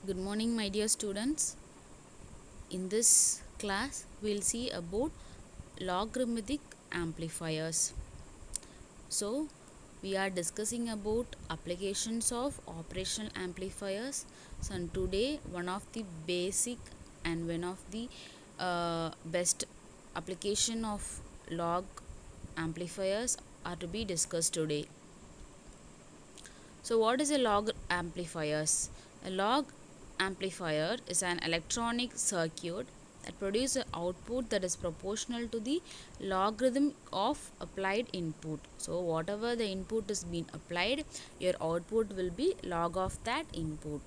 Good morning, my dear students. In this class, we'll see about logarithmic amplifiers. So, we are discussing about applications of operational amplifiers. So, and today, one of the basic and one of the best application of log amplifiers are to be discussed today. So what is a log amplifiers? A log amplifier is an electronic circuit that produces an output that is proportional to the logarithm of applied input. So whatever the input is being applied, your output will be log of that input.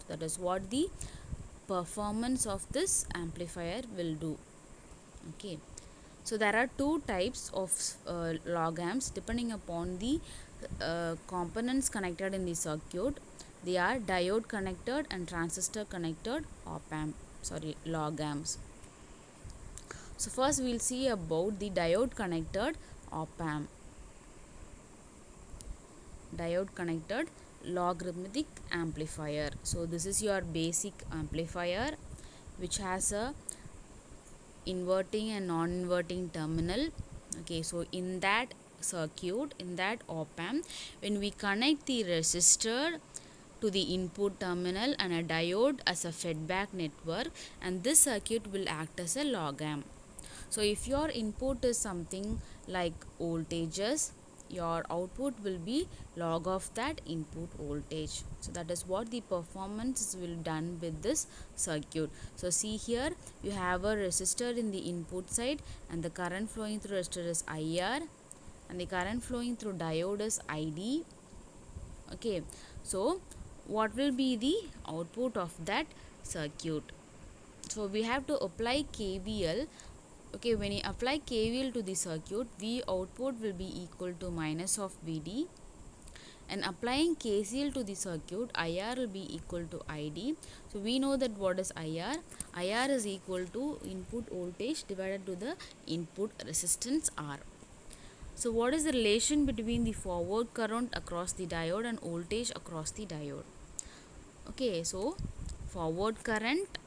That is what the performance of this amplifier will do. Okay. So there are two types of log amps depending upon the components connected in the circuit. They are diode connected and transistor connected log amps. So first we'll see about the diode connected op amp. Diode connected logarithmic amplifier. So this is your basic amplifier which has a inverting and non-inverting terminal. Okay, so in that circuit, in that op amp, when we connect the resistor to the input terminal and a diode as a feedback network, and this circuit will act as a log amp. So if your input is something like voltages, your output will be log of that input voltage. So that is what the performance will done with this circuit. So see here, you have a resistor in the input side and the current flowing through resistor is IR and the current flowing through diode is ID. Okay, so what will be the output of that circuit? So we have to apply KVL. Okay, when you apply KVL to the circuit, V output will be equal to minus of VD, and applying KCL to the circuit, IR will be equal to ID. So we know that what is IR? IR is equal to input voltage divided to the input resistance R. So what is the relation between the forward current across the diode and voltage across the diode? Okay, so forward current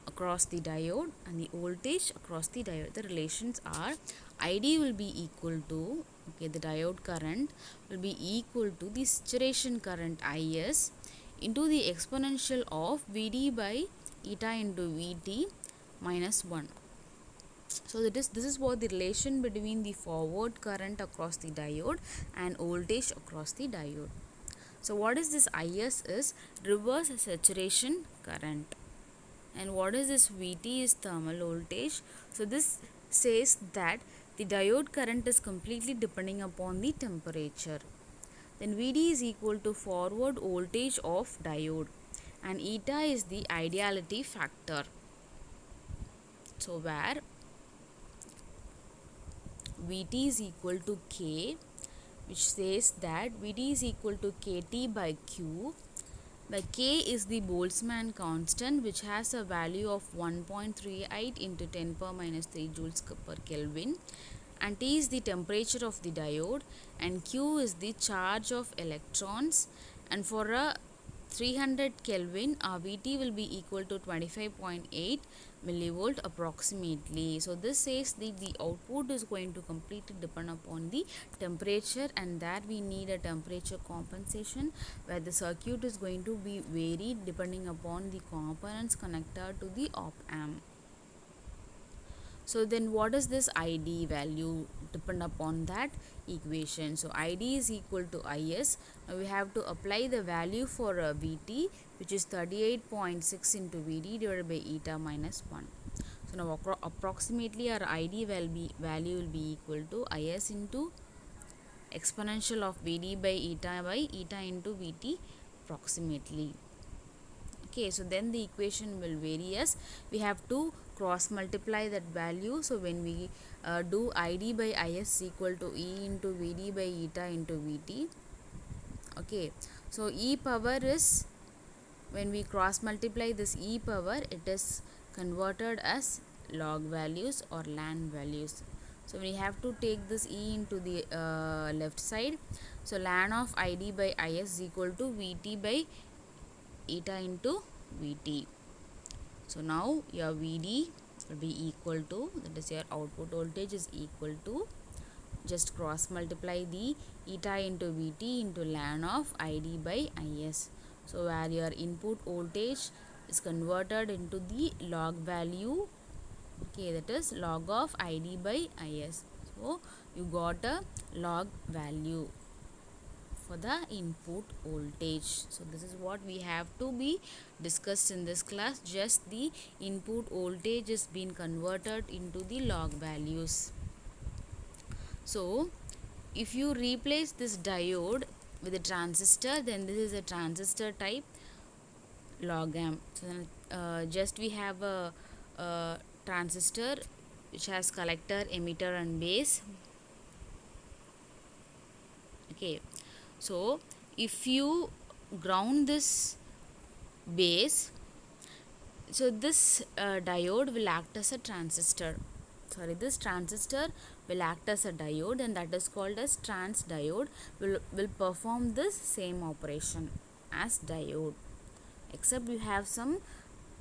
across the diode and the voltage across the diode. The relations are ID will be equal to, okay, the diode current will be equal to the saturation current IS into the exponential of VD by eta into VT minus 1. So this is what the relation between the forward current across the diode and voltage across the diode. So what is this IS is reverse saturation current. And what is this VT is thermal voltage. So this says that the diode current is completely depending upon the temperature. Then VD is equal to forward voltage of diode and eta is the ideality factor. So where VT is equal to K, which says that VT is equal to KT by Q. The K is the Boltzmann constant, which has a value of 1.38 into 10 power minus 3 joules per Kelvin, and T is the temperature of the diode, and Q is the charge of electrons, and for a 300 Kelvin, our VT will be equal to 25.8 millivolt approximately. So this says that the output is going to completely depend upon the temperature, and that we need a temperature compensation where the circuit is going to be varied depending upon the components connected to the op amp. So then what is this ID value depend upon that equation? So ID is equal to IS. Now we have to apply the value for VT, which is 38.6 into VD divided by eta minus 1. So now approximately our ID value will be equal to IS into exponential of VD by eta into VT approximately. Okay, so then the equation will vary as we have to cross multiply that value. So when we do ID by IS equal to E into VD by eta into VT. Okay, so E power is, when we cross multiply this E power, it is converted as log values or ln values. So we have to take this E into the left side. So ln of ID by IS is equal to VT by eta into Vt. So now your Vd will be equal to, that is your output voltage is equal to, just cross multiply the eta into Vt into ln of Id by Is. So where your input voltage is converted into the log value, okay, that is log of Id by Is. So you got a log value for the input voltage. So this is what we have to be discussed in this class. Just the input voltage is being converted into the log values. So if you replace this diode with a transistor, then this is a transistor type log amp. So then, just we have a transistor which has collector, emitter and base. Okay, so if you ground this base, so this diode will act as a transistor. Sorry, this transistor will act as a diode, and that is called as trans diode. Will perform this same operation as diode, except you have some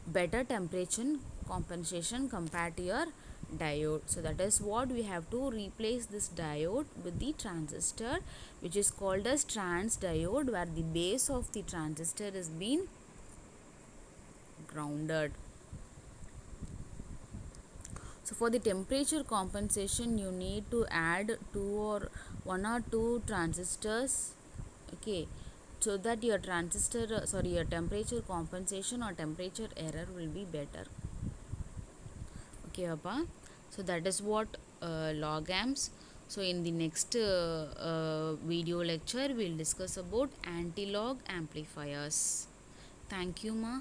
better temperature compensation compared to your diode. So that is what we have to replace this diode with the transistor, which is called as trans diode, where the base of the transistor is being grounded. So for the temperature compensation, you need to add one or two transistors, okay, so that your your temperature compensation or temperature error will be better. Okay, Appa. So that is what log amps. So in the next video lecture, we'll discuss about anti-log amplifiers. Thank you, Ma.